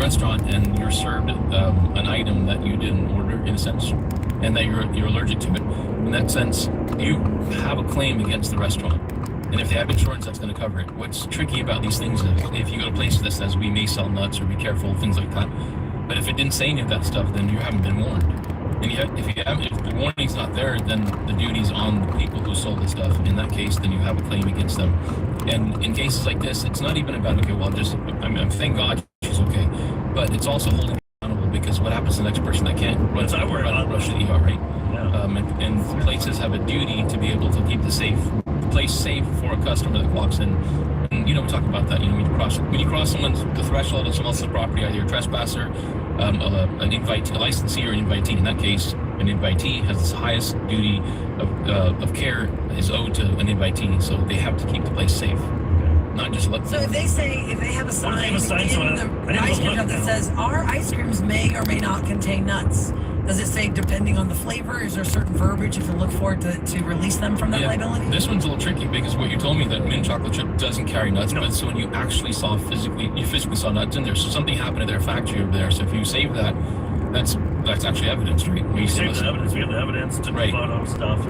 restaurant and you're served an item that you didn't order, in a sense, and that you're allergic to it, in that sense, you have a claim against the restaurant. And if they have insurance, that's going to cover it. What's tricky about these things is if you go to places that says we may sell nuts or be careful, things like that. But if it didn't say any of that stuff, then you haven't been warned. And if the warning's not there, then the duty's on the people who sold the stuff. In that case, then you have a claim against them. And in cases like this, it's not even about, okay, well, I'm thank God she's okay. But it's also holding accountable, because what happens to the next person that can't run to the ER, right? Yeah. And places have a duty to be able to keep the place safe for a customer that walks in. And we talk about that. When you cross the threshold of someone else's property, either a trespasser, a licensee, or an invitee. In that case, an invitee has the highest duty of care is owed to an invitee, so they have to keep the place safe. Not just let. So if they have a sign in the ice cream shop that says our ice creams may or may not contain nuts, does it say depending on the flavor? Is there certain verbiage you can look for to release them from that liability? This one's a little tricky, because what you told me that mint chocolate chip doesn't carry nuts, but so when you actually physically saw nuts in there, so something happened at their factory over there. So if you save that, that's actually evidence, right? We save the evidence. We have the evidence to photo stuff.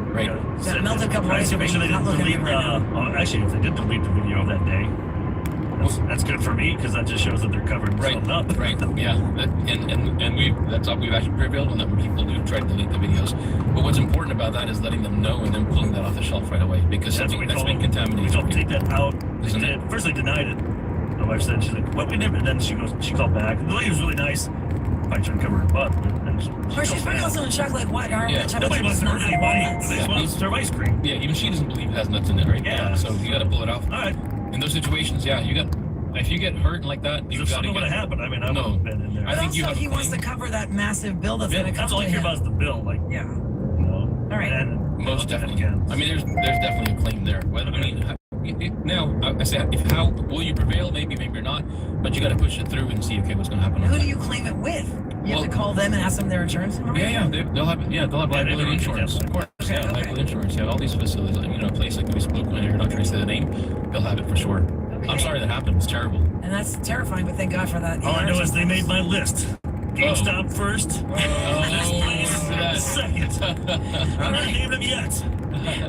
Right. That melted a couple of make sure they didn't delete actually, if they did delete the video of that day, that's good for me, because that just shows that they're covered up. Right. Yeah. We've actually prevailed on that, when people do try to delete the videos. But what's important about that is letting them know and then pulling that off the shelf right away, because that's been contaminated. We told them to take that out. First they denied it. My wife said, she's like, well, we never. And then she called back. The lady was really nice. I tried to cover her butt. Or she's probably also in shock, like, what? Nobody wants to hurt anybody. They want to serve ice cream. Yeah, even she doesn't believe it has nuts in it, right? Yeah. So you got to pull it off. All right. In those situations, if you get hurt like that, if something would have happened, I would have been in there. But also, he wants to cover that massive bill that's going to come. That's all I care about is the bill. All right. And most definitely. There's definitely a claim there. Now I say, how will you prevail? Maybe or not. But you got to push it through and see, okay, what's going to happen. Who do you claim it with? You have to call them and ask them their insurance number? They'll have liability insurance. Of course, liability insurance. Yeah, all these facilities, a place like we spoke when you're not trying to say the name, they'll have it for sure. Okay. I'm sorry that happened. It's terrible. And that's terrifying, but thank God for that. All I know is they made my list. GameStop first. Second. I'm not named them yet.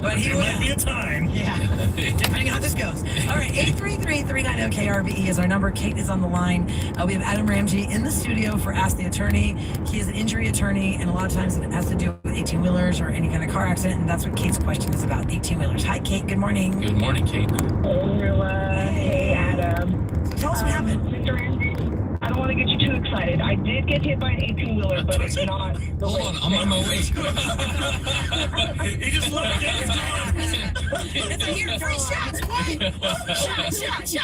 But there might be a time. Yeah. Depending on how this goes. All right, 833-390-KRBE is our number. Kate is on the line. We have Adam Ramsey in the studio for Ask the Attorney. He is an injury attorney, and a lot of times it has to do with 18-wheelers or any kind of car accident, and that's what Kate's question is about, 18-wheelers. Hi, Kate. Good morning. Good morning, Kate. Hey, Rilla. Hey, Adam. So tell us what happened. Mr. Ramsey, I don't want to get you too excited. I did get hit by an 18-wheeler, but it's not the way. Hold on, I'm on my way. He just looked at It's a year, 3 shots. What?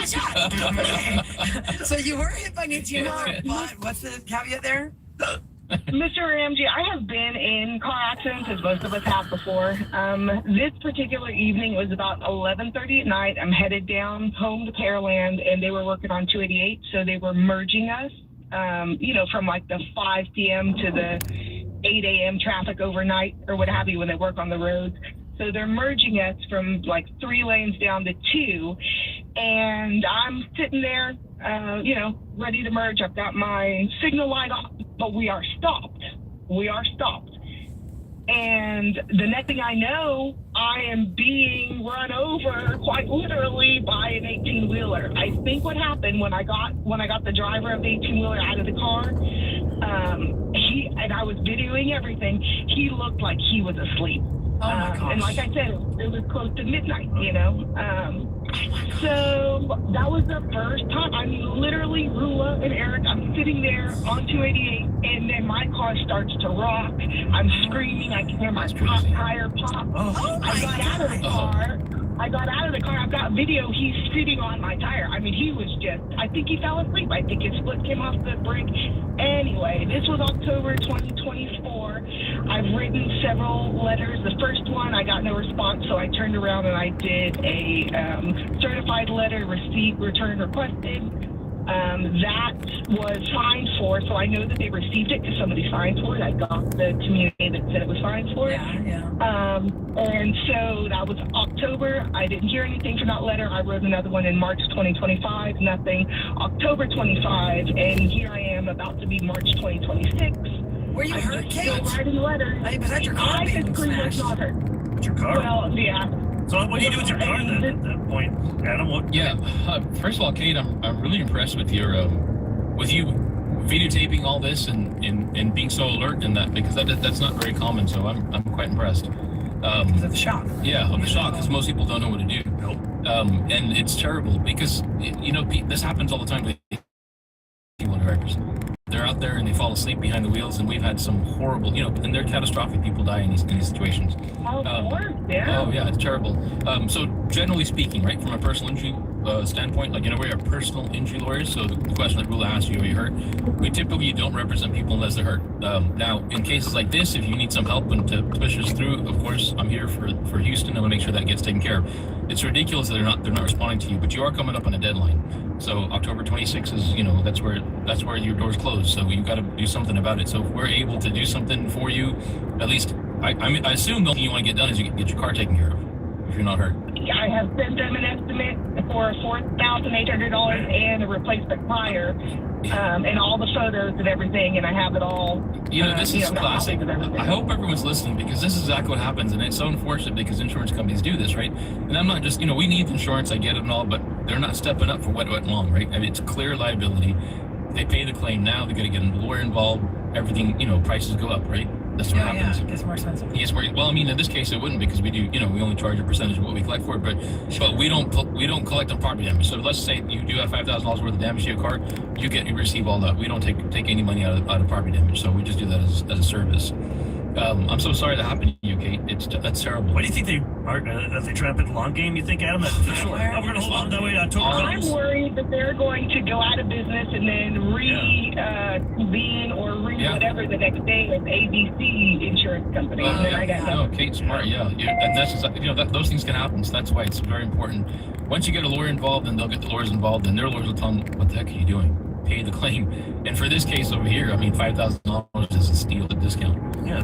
Shot. Okay. So you were hit by an 18-wheeler, but what's the caveat there? Mr. Ramsey, I have been in car accidents, as most of us have before. This particular evening, it was about 11:30 at night. I'm headed down home to Pearland, and they were working on 288, so they were merging us, from like the 5 p.m. to the 8 a.m. traffic overnight or what have you when they work on the roads. So they're merging us from like 3 lanes down to 2, and I'm sitting there, ready to merge. I've got my signal light off, but we are stopped. And the next thing I know, I am being run over quite literally by an 18-wheeler. I think what happened when I got the driver of the 18-wheeler out of the car, and I was videoing everything, he looked like he was asleep. Oh my gosh. And like I said, it was close to midnight, So that was the first time. I mean, literally, Rula and Eric, I'm sitting there on 288, and then my car starts to rock. I'm screaming. I can hear my tire pop. I got out of the car. I've got video. He's sitting on my tire. I mean, he was I think he fell asleep. I think his foot came off the brake. Anyway, this was October 2024. I've written several letters. The first one, I got no response, so I turned around and I did a certified letter, receipt, return requested. That was fined for, so I know that they received it because somebody signed for it. I got the communique that said it was fined for it. And so that was October. I didn't hear anything from that letter. I wrote another one in March 2025, nothing. October 25, and here I am about to be March 2026. Were you hurt, Kate? Still writing letters. Was that your car I being physically was smashed? not hurt. It's your car. Well, yeah. So what do you do with your car then at that point, Adam? What? Yeah. First of all, Kate, I'm really impressed with your with you videotaping all this and being so alert in that, because that's not very common. So I'm quite impressed. Because of the shock. Yeah, of the shock, because most people don't know what to do. Nope. And it's terrible because this happens all the time with people drivers. They're out there and they fall asleep behind the wheels, and we've had some horrible, and they're catastrophic. People die in these situations. Of course, yeah. Oh yeah, it's terrible. So generally speaking, right, from a personal injury standpoint, like, we're personal injury lawyers. So the question that Rula asked you, are you hurt? We typically don't represent people unless they're hurt. Now, in cases like this, if you need some help and to push us through, of course, I'm here for Houston. I want to make sure that gets taken care of. It's ridiculous that they're not responding to you, but you are coming up on a deadline. So October 26th is, that's where your doors close. So you got to do something about it. So if we're able to do something for you, at least I assume the only thing you want to get done is you get your car taken care of if you're not hurt. I have sent them an estimate for $4,800 and a replacement tire, and all the photos and everything, and I have it all. This is classic. I hope everyone's listening, because this is exactly what happens, and it's so unfortunate because insurance companies do this, right? And I'm not just, we need insurance, I get it and all, but they're not stepping up for what went wrong, right? I mean, it's clear liability. They pay the claim now, they got to get a lawyer involved, everything, prices go up, right? That's what happens. Yeah, it gets more expensive. Yes, well, I mean, in this case, it wouldn't, because we do, we only charge a percentage of what we collect for it, but we don't collect on property damage. So let's say you do have $5,000 worth of damage to your car, you receive all that. We don't take any money out of property damage, so we just do that as a service. I'm so sorry that happened to you, Kate. That's terrible. What do you think they are? If they try to play the long game, you think, Adam? For sure. We're going to hold on that way to October. I'm worried that they're going to go out of business and then reconvene or whatever the next day with ABC insurance company. And then I got no, Kate's smart. Yeah, and that's those things can happen. So that's why it's very important. Once you get a lawyer involved, then they'll get the lawyers involved, and their lawyers will tell them, what the heck are you doing? Pay the claim. And for this case over here, I mean, $5,000 is a steal, the discount. Yeah. I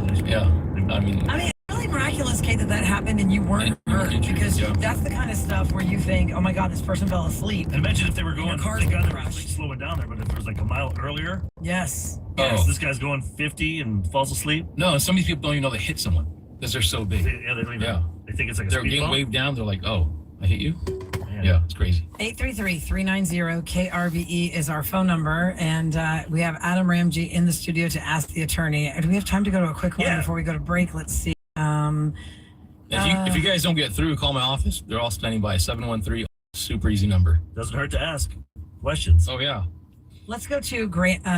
mean, it's really miraculous, Kate, that happened and you weren't hurt, because that's the kind of stuff where you think, oh my God, this person fell asleep. And imagine if they were going, cars they got would there crash. slowing down there, but if it was like a mile earlier. Yes. So this guy's going 50 and falls asleep. No, some of these people don't even know they hit someone because they're so big. They don't even. They think it's like a they're speed getting bump. waved down. They're like, oh, I hit you. Man. Yeah, it's crazy. 833-390-KRVE is our phone number, and we have Adam Ramsey in the studio to ask the attorney. Do we have time to go to a quick one before we go to break? Let's see. If you guys don't get through, call my office. They're all standing by. 713, super easy number. Doesn't hurt to ask questions. Oh yeah. Let's go to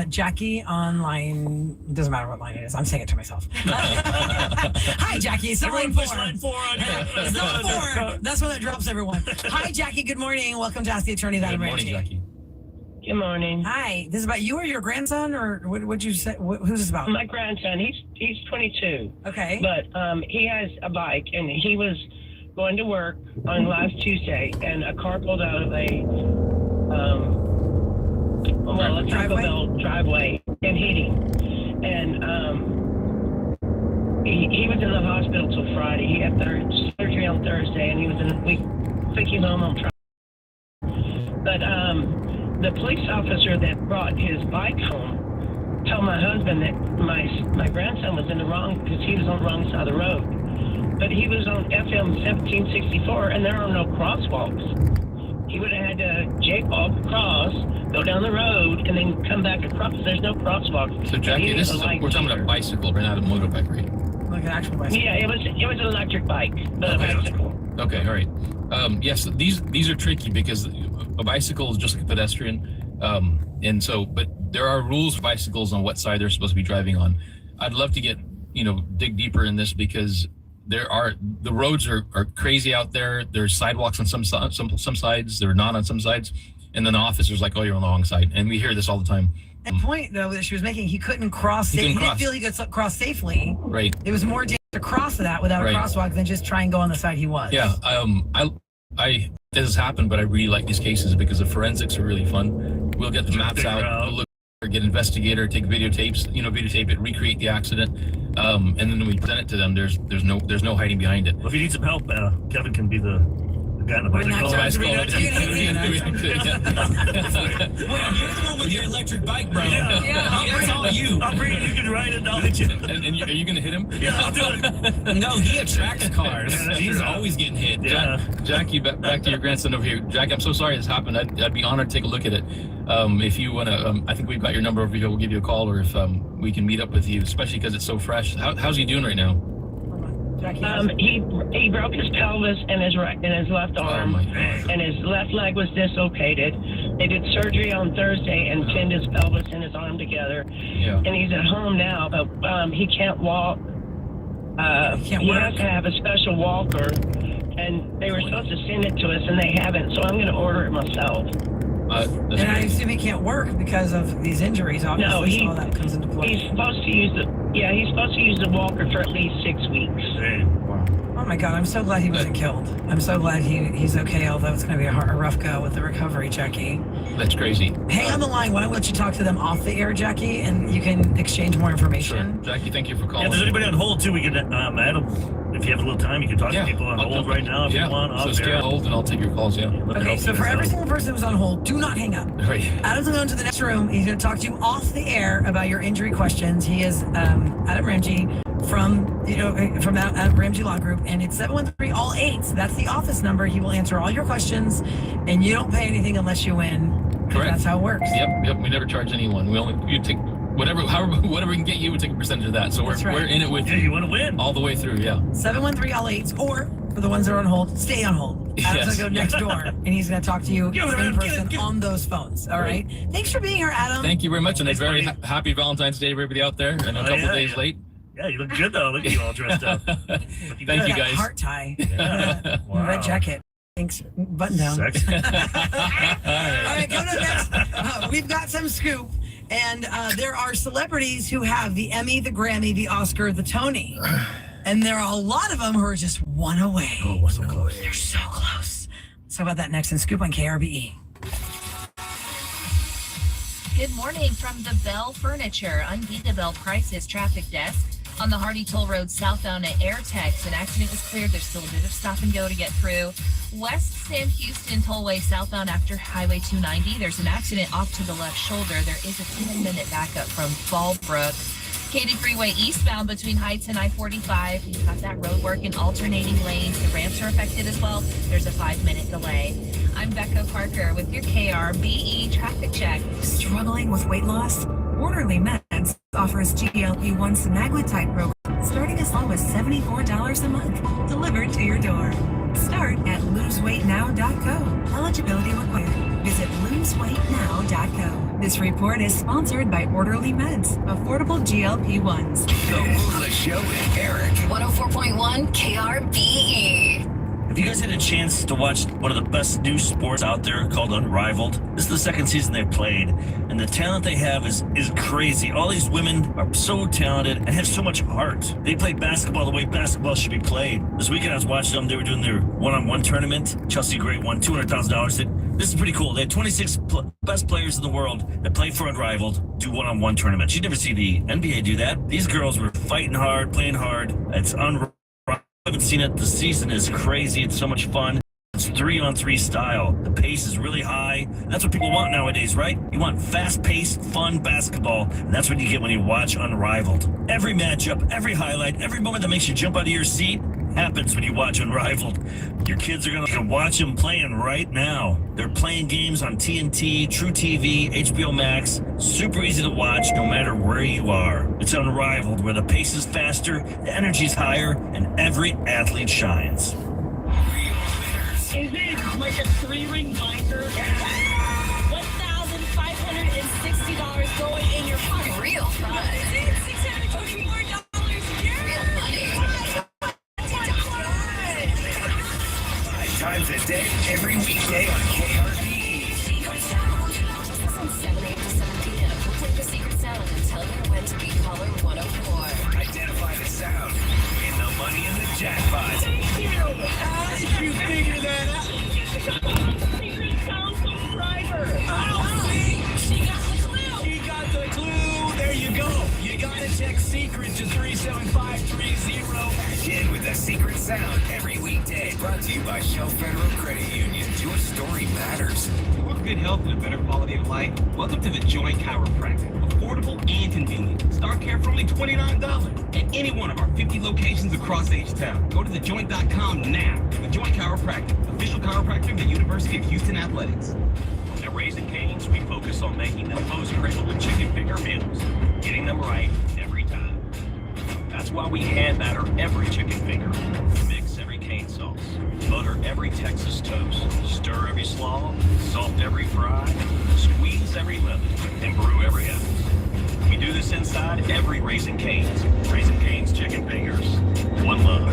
Jackie on line. Doesn't matter what line it is. I'm saying it to myself. Hi, Jackie. It's Everyone line push 4. line 4 on you. It's line 4. That's when it drops everyone. Hi, Jackie. Good morning. Welcome to Ask the Attorney. Good morning, Jackie. Good morning. Hi. This is about you or your grandson, or what'd you say? Who's this about? My grandson, he's 22. Okay. But he has a bike, and he was going to work on last Tuesday, and a car pulled out of a Taco Bell driveway and hit him. And he was in the hospital till Friday. He had surgery on Thursday, and we took him home on Friday. But the police officer that brought his bike home told my husband that my grandson was in the wrong, because he was on the wrong side of the road. But he was on FM 1764, and there are no crosswalks. He would have had to jaywalk across, go down the road, and then come back across. There's no crosswalks. So Jackie, we're talking about a bicycle, we're not a motorbike, right? Like an actual bicycle. Yeah, it was an electric bike, but a bicycle. Okay, all right. Yes, these are tricky because a bicycle is just like a pedestrian, and so, but there are rules for bicycles on what side they're supposed to be driving on. I'd love to get dig deeper in this, because the roads are crazy out there. There's sidewalks on some sides, they're not on some sides, and then the officer's like, oh, you're on the wrong side, and we hear this all the time. The point, though, that she was making, he couldn't cross. He didn't feel he could cross safely. Right. It was more dangerous to cross that without a crosswalk than just try and go on the side he was. Yeah. This has happened, but I really like these cases because the forensics are really fun. We'll get the maps out. We'll look, get investigator, take videotapes, videotape it, recreate the accident, and then we present it to them. There's no hiding behind it. Well, if you need some help, Kevin can be the guy in the bicycle. Wait, you're the one with your electric bike, bro. Yeah. It's all you. I'll bring it. You can ride it. I'll hit you. And are you going to hit him? Yeah, I'll do it. No, he attracts cars. He's always getting hit. Yeah. Jackie, back to your grandson over here. Jackie, I'm so sorry this happened. I'd be honored to take a look at it. If you want to, I think we've got your number over here. We'll give you a call, or if we can meet up with you, especially because it's so fresh. How's he doing right now? He broke his pelvis and his left arm, and his left leg was dislocated. They did surgery on Thursday and pinned his pelvis and his arm together. Yeah. And he's at home now, but he can't walk. He has to have a special walker, and they were supposed to send it to us, and they haven't. So I'm going to order it myself. And I assume he can't work because of these injuries. Obviously, all that comes into play. He's supposed to use the walker for at least 6 weeks. Oh my God, I'm so glad he wasn't killed. I'm so glad he's okay, although it's going to be a rough go with the recovery, Jackie. That's crazy. Hang on the line. Why don't I let you talk to them off the air, Jackie, and you can exchange more information. Sure. Jackie, thank you for calling. Yeah, if there's anybody on hold too, we can Adam, if you have a little time, you can talk to people on hold right now if you want. So stay on hold and I'll take your calls, Okay, so for every single person who's on hold, do not hang up. Right. Adam's going to the next room. He's going to talk to you off the air about your injury questions. He is Adam Ramsey from that Ramsey Law Group, and it's 713-all-8. That's the office number. He will answer all your questions, and you don't pay anything unless you win. Correct. That's how it works. Yep. We never charge anyone. You take whatever we can get you, we take a percentage of that. So we're in it with you. Yeah, you want to win all the way through. Yeah. 713-all-8, or for the ones that are on hold, stay on hold. Adam's going to go next door, and he's going to talk to you in person on those phones. All right. Thanks for being here, Adam. Thank you very much, and a very happy Valentine's Day, everybody out there, and a couple days late. Yeah, you look good though. Look at you all dressed up. Thank you guys. Heart tie. Yeah. Wow. Red jacket. Thanks. Button down. Sexy. All right, coming up next, we've got some scoop. And there are celebrities who have the Emmy, the Grammy, the Oscar, the Tony. And there are a lot of them who are just one away. Oh, so close. They're so close. So about that next in Scoop on KRBE. Good morning from the Bell Furniture Unbeat the Bell Prices traffic desk. On the Hardy Toll Road southbound at Airtex, an accident was cleared. There's still a bit of stop and go to get through. West Sam Houston Tollway southbound after Highway 290. There's an accident off to the left shoulder. There is a 10-minute backup from Fallbrook. Katy Freeway eastbound between Heights and I-45. You've got that road work in alternating lanes. The ramps are affected as well. There's a 5-minute delay. I'm Becca Parker with your KRBE traffic check. Struggling with weight loss? Orderly Meds offers GLP-1 semaglutide program starting as low as $74 a month, delivered to your door. Start at loseweightnow.co. Eligibility required. Visit loseweightnow.co. This report is sponsored by Orderly Meds, affordable GLP-1s. The show with Eric. 104.1 KRBE. Have you guys had a chance to watch one of the best new sports out there called Unrivaled? This is the second season they've played, and the talent they have is crazy. All these women are so talented and have so much heart. They play basketball the way basketball should be played. This weekend I was watching them. They were doing their one-on-one tournament. Chelsea Gray won $200,000. This is pretty cool. They had 26 best players in the world that play for Unrivaled, do one-on-one tournaments. You never see the NBA do that. These girls were fighting hard, playing hard. It's unrivaled. I haven't seen it. The season is crazy. It's so much fun. It's 3-on-3 style. The pace is really high. That's what people want nowadays, right? You want fast-paced, fun basketball, and that's what you get when you watch Unrivaled. Every matchup, every highlight, every moment that makes you jump out of your seat happens when you watch Unrivaled. Your kids are going to watch them playing right now. They're playing games on TNT, True TV, HBO Max. Super easy to watch no matter where you are. It's Unrivaled, where the pace is faster, the energy's higher, and every athlete shines. Is it like a 3-ring binder? $1,560 going in your pocket. Real fun. $624. Real money. $5 times a day, every weekday on KRBE. From 7 a.m. to 7 p.m. We'll play the secret sound and tell you when to be caller 104. Identify the sound. Win the money in the jackpot. Thank you. How did you figure that out? Secret sound subscriber. secret to 37530. Cash in with the secret sound every weekday. Brought to you by Shell Federal Credit Union. Your story matters. You want good health and a better quality of life? Welcome to the Joint Chiropractic. Affordable and convenient. Start care for only $29 at any one of our 50 locations across H-Town. Go to thejoint.com now. The Joint Chiropractic, official chiropractor of the University of Houston Athletics. At Raising Cane's, we focus on making the most critical chicken finger meals, getting them right every time. That's why we hand batter every chicken finger, mix every cane sauce, butter every Texas toast, stir every slaw, salt every fry, squeeze every lemon, and brew every apple. We do this inside every Raising Cane's. Raising Cane's chicken fingers. One love.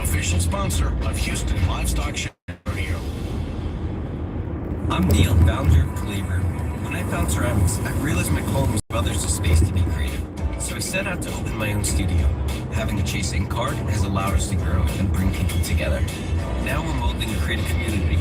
Official sponsor of Houston Livestock Show. I'm Neil, founder of Cleaver. When I found ceramics, I realized my calling was give others a space to be creative. So I set out to open my own studio. Having a Chase Ink card has allowed us to grow and bring people together. Now we're molding a creative community.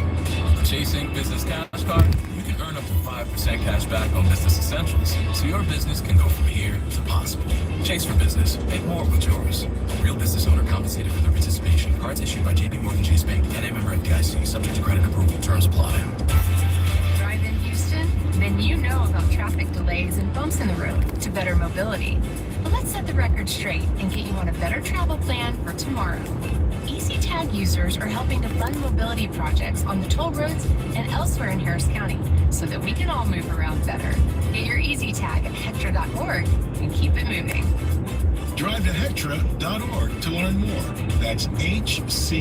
Chase Ink Business Cash Card, you can earn up to 5% cash back on business essentials, so your business can go from here to possible. Chase for business, make more with yours. Real business owner compensated for their participation. Cards issued by JP Morgan Chase Bank and a member FDIC, subject to credit approval. Terms apply. Drive in Houston? Then you know about traffic delays and bumps in the road to better mobility. But let's set the record straight and get you on a better travel plan for tomorrow. EasyTag users are helping to fund mobility projects on the toll roads and elsewhere in Harris County so that we can all move around better. Get your EasyTag at hectra.org and keep it moving. Drive to hectra.org to learn more. That's HCTRA.org.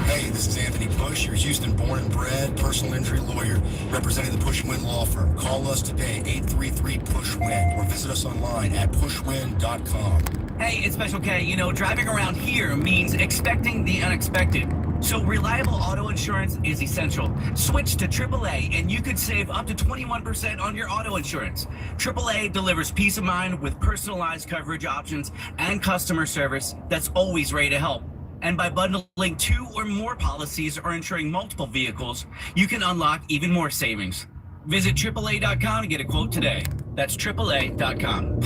Hey, this is Anthony Bush, your Houston born and bred personal injury lawyer representing the Push Win Law Firm. Call us today, 833-PUSH-WIN, or visit us online at pushwin.com. Hey, it's Special K. You know, driving around here means expecting the unexpected. So reliable auto insurance is essential. Switch to AAA and you could save up to 21% on your auto insurance. AAA delivers peace of mind with personalized coverage options and customer service that's always ready to help. And by bundling 2 or more policies or insuring multiple vehicles, you can unlock even more savings. Visit AAA.com and get a quote today. That's AAA.com.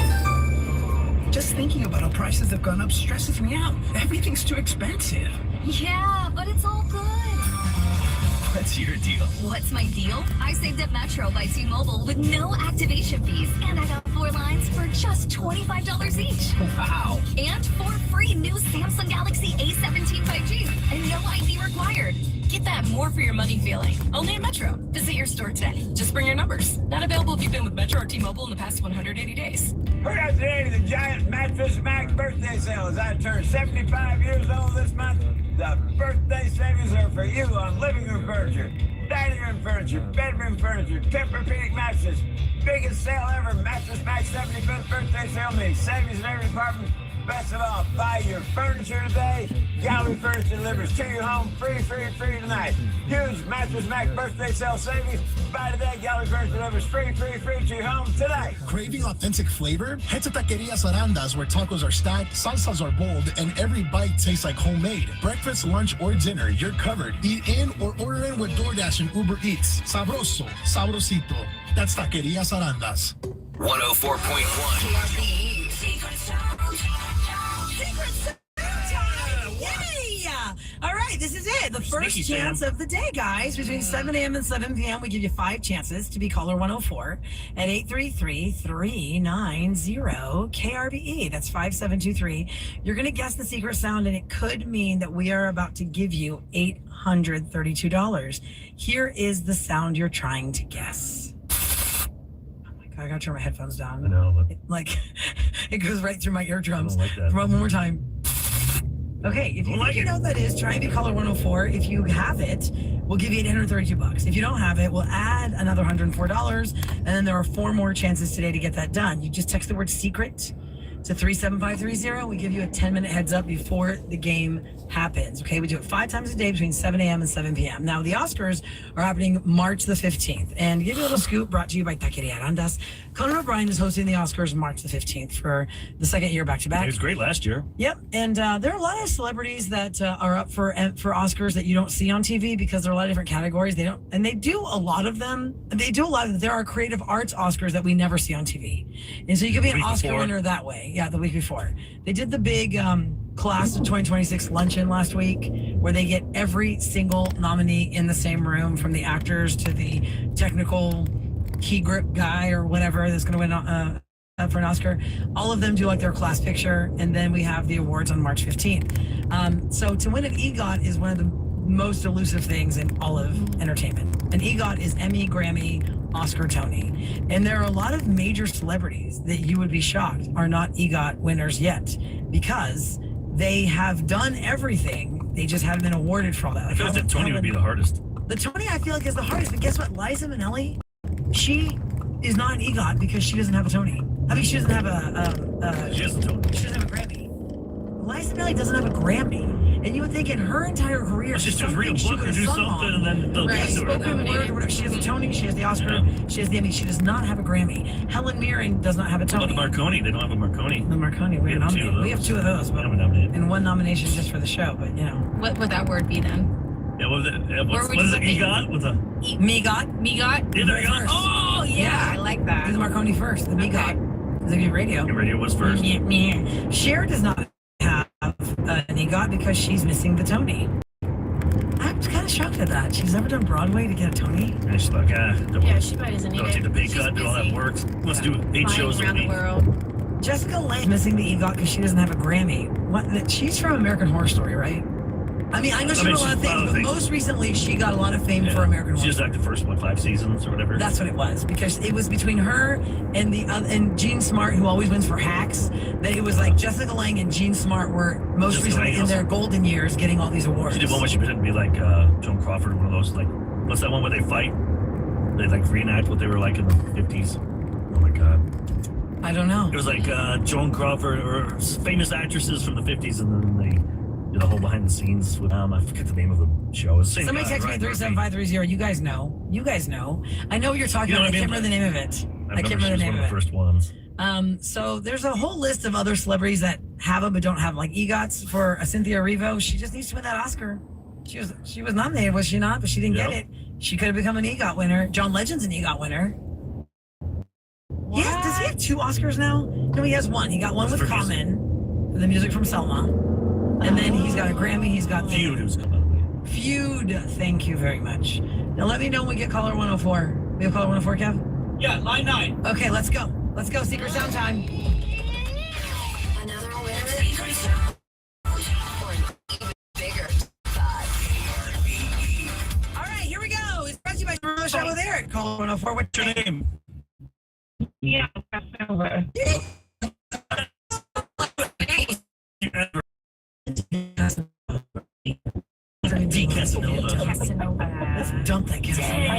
Just thinking about how prices have gone up stresses me out. Everything's too expensive. Yeah, but it's all good. What's your deal? What's my deal? I saved at Metro by T-Mobile with no activation fees, and I got 4 lines for just $25 each. Wow. And 4 free new Samsung Galaxy A17 5G, and no ID required. Get that more for your money feeling. Only at Metro. Visit your store today. Just bring your numbers. Not available if you've been with Metro or T-Mobile in the past 180 days. We're out today to the Giant Mattress Max birthday sale. As I turn 75 years old this month, the birthday savings are for you on living room furniture, dining room furniture, bedroom furniture, Tempur-Pedic mattresses. Biggest sale ever, Mattress Max 75th birthday sale means savings in every department. Best of all, buy your furniture today. Gallery Furniture delivers to your home free tonight. Huge Mattress Max birthday sale savings. Buy today, Gallery Furniture delivers free to your home today. Craving authentic flavor? Head to Taquerias Arandas, where tacos are stacked, salsas are bold, and every bite tastes like homemade. Breakfast, lunch, or dinner, you're covered. Eat in or order in with DoorDash and Uber Eats. Sabroso, sabrosito. That's Taquerias Arandas. 104.1. Yay! All right, this is it. The first Sneaky chance Sam. of the day, guys. Between 7 a.m. and 7 p.m., we give you 5 chances to be caller 104 at 833-390-KRBE. That's 5723. You're going to guess the secret sound, and it could mean that we are about to give you $832. Here is the sound you're trying to guess. I gotta turn my headphones down. I know, but it goes right through my eardrums. I don't like that. One more time. Okay, if you think you know what that is, try and be caller 104. If you have it, we'll give you $832. If you don't have it, we'll add another $104. And then there are 4 more chances today to get that done. You just text the word secret to 37530. We give you a 10-minute heads up before the game happens. Okay, we do it 5 times a day between 7 a.m. and 7 p.m. Now, the Oscars are happening March the 15th. And to give you a little scoop, brought to you by Taqueria Arandas, Conan O'Brien is hosting the Oscars March the 15th for the second year back-to-back. It was great last year. Yep, and there are a lot of celebrities that are up for Oscars that you don't see on TV because there are a lot of different categories. They do a lot of them. There are creative arts Oscars that we never see on TV. And so you could be an Oscar winner that way. Yeah, the week before. They did the big class of 2026 luncheon last week where they get every single nominee in the same room, from the actors to the technical key grip guy or whatever that's going to win for an Oscar. All of them do like their class picture, and then we have the awards on March 15th. So to win an EGOT is one of the most elusive things in all of entertainment. An EGOT is Emmy, Grammy, Oscar, Tony. And there are a lot of major celebrities that you would be shocked are not EGOT winners yet, because they have done everything. They just haven't been awarded for all that. I feel like the Tony would be the hardest. The Tony, I feel like, is the hardest. But guess what? Liza Minnelli, she is not an EGOT because she doesn't have a Tony. I mean, she doesn't have she has a Tony. She doesn't have a Grammy. Liza Minnelli doesn't have a Grammy. And you would think in her entire career, she's just read a book or do something, and then they'll right. do it. Spoken word or whatever. She has a Tony, she has the Oscar, she has the Emmy. She does not have a Grammy. Helen Mirren does not have a Tony. How about the Marconi? They don't have a Marconi. The Marconi, we have 2 of those, but and 1 nomination just for the show. But you know, What would that word be then? Yeah, what is it? EGOT with a MEGOT. MEGOT? Yeah, there you go. Oh, yeah, I like that. Do the Marconi first. The MEGOT. Because they do radio. The radio was first. Cher does not have an EGOT because she's missing the Tony. I'm kind of shocked at that. She's never done Broadway to get a Tony. And she's like, She probably doesn't need don't it. take the pay cut, do all that work. Let's do 8 shows a around the week. world. Jessica Lange missing the EGOT because she doesn't have a Grammy. She's from American Horror Story, right? I mean, I know she did a lot of things, but most recently she got a lot of fame for American Horror Story. She was like the first, 5 seasons or whatever? That's what it was, because it was between her and and Jean Smart, who always wins for Hacks, that it was like Jessica Lange and Jean Smart were most recently in their golden years getting all these awards. She did one where she pretended to be like Joan Crawford, one of those, like, what's that one where they fight? They like reenact what they were like in the 50s. Oh my God. I don't know. It was like Joan Crawford or famous actresses from the 50s, and then they did a whole behind the scenes with I forget the name of the show. Somebody text me 37530. You guys know. You guys know. I know what you're talking about. I can't remember the name of it. I can't remember the name of it. First ones. So there's a whole list of other celebrities that have them but don't have, like EGOTs for Cynthia Erivo. She just needs to win that Oscar. She was nominated, was she not? But she didn't get it. She could have become an EGOT winner. John Legend's an EGOT winner. Yeah, does he have 2 Oscars now? No, he has 1. He got one with Common for the music from Selma. And then he's got a Grammy. He's got Feud, who's coming. Feud. Thank you very much. Now let me know when we get caller 104. We have caller 104, Kev? Yeah, line 9. Okay, let's go. Let's go. Secret Sound time. Another winner. Secret Sound. For an even bigger size. All right, here we go. It's brought to you by Rush Out with Eric. Caller 104. What's your name? Yeah, Casanova. Let's dump that Casanova.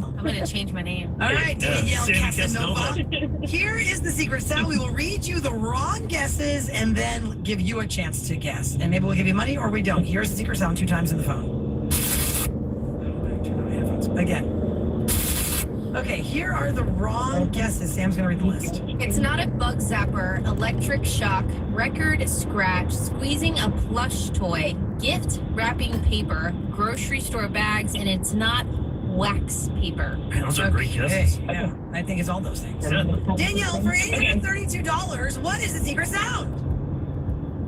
I'm going to change my name. All right, Danielle Casanova. Here is the secret sound. We will read you the wrong guesses and then give you a chance to guess. And maybe we'll give you money or we don't. Here's the secret sound 2 times in the phone. Again. Okay, here are the wrong guesses. Sam's going to read the list. It's not a bug zapper, electric shock, record scratch, squeezing a plush toy, gift wrapping paper, grocery store bags, and it's not wax paper. Man, those are great guesses. Yeah, I think it's all those things. Yeah. Danielle, for $832, what is the secret sound?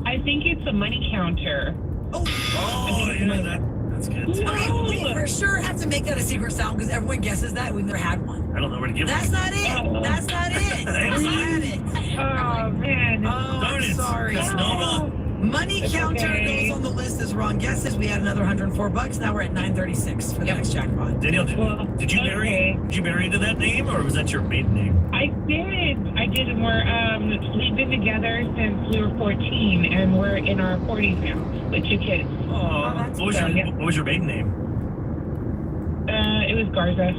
I think it's a money counter. Oh, yeah, that's good. We for sure have to make that a secret sound because everyone guesses that. We've never had one. I don't know where to give That's it. not it. That's not it. That's not it. Oh, man. Oh, Darn I'm it. sorry. Casanova. Money counter goes on the list as wrong guesses. We had another $104. Now we're at $936 for the next jackpot. Danielle, did you marry? Did you marry into that name, or was that your maiden name? I did, and we've been together since we were 14, and we're in our 40s now with 2 kids. What was your maiden name? It was Garza.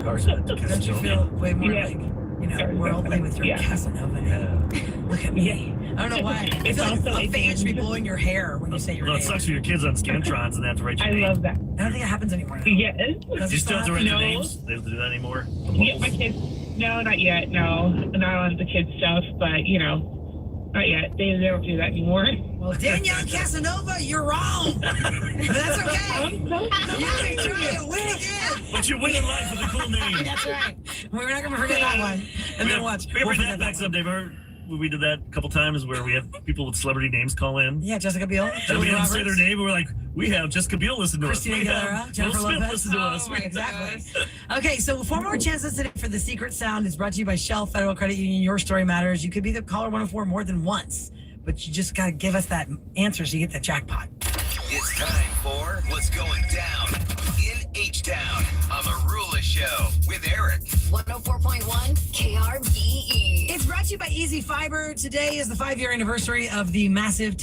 Garza. Don't you feel way more like You know, worldly with your Casanova name. Look at me. I don't know why. I feel like a fan should be blowing your hair when you say your name. It sucks for your kids on Scantrons and they have to write your I name. love that. I don't think it happens anymore. Yes. Do you still have to write their names? They don't do that anymore? Yeah, my kids. No, not yet. No, not on the kids stuff. But you know, not yet. They don't do that anymore. Well, Danielle Casanova, you're wrong. But that's okay. You can try to win again. But you win in life with a cool name. That's right. We're not going to forget that one. And then watch. We bring that back someday. Remember we did that a couple times where we have people with celebrity names call in? Yeah, Jessica Biel. And we Julia didn't say their Roberts. name. We were like, we have Jessica Biel listen to Christina us. We Aguilera, have Jennifer Will Smith Lopez. listen to us. Exactly. Okay, so 4 more chances today for the secret sound is brought to you by Shell Federal Credit Union. Your story matters. You could be the caller 104 more than once, but you just got to give us that answer so you get the jackpot. It's time for What's Going Down in H-Town on the Rula Show with Eric. 104.1 KRBE. It's brought to you by Easy Fiber. Today is the 5-year anniversary of the massive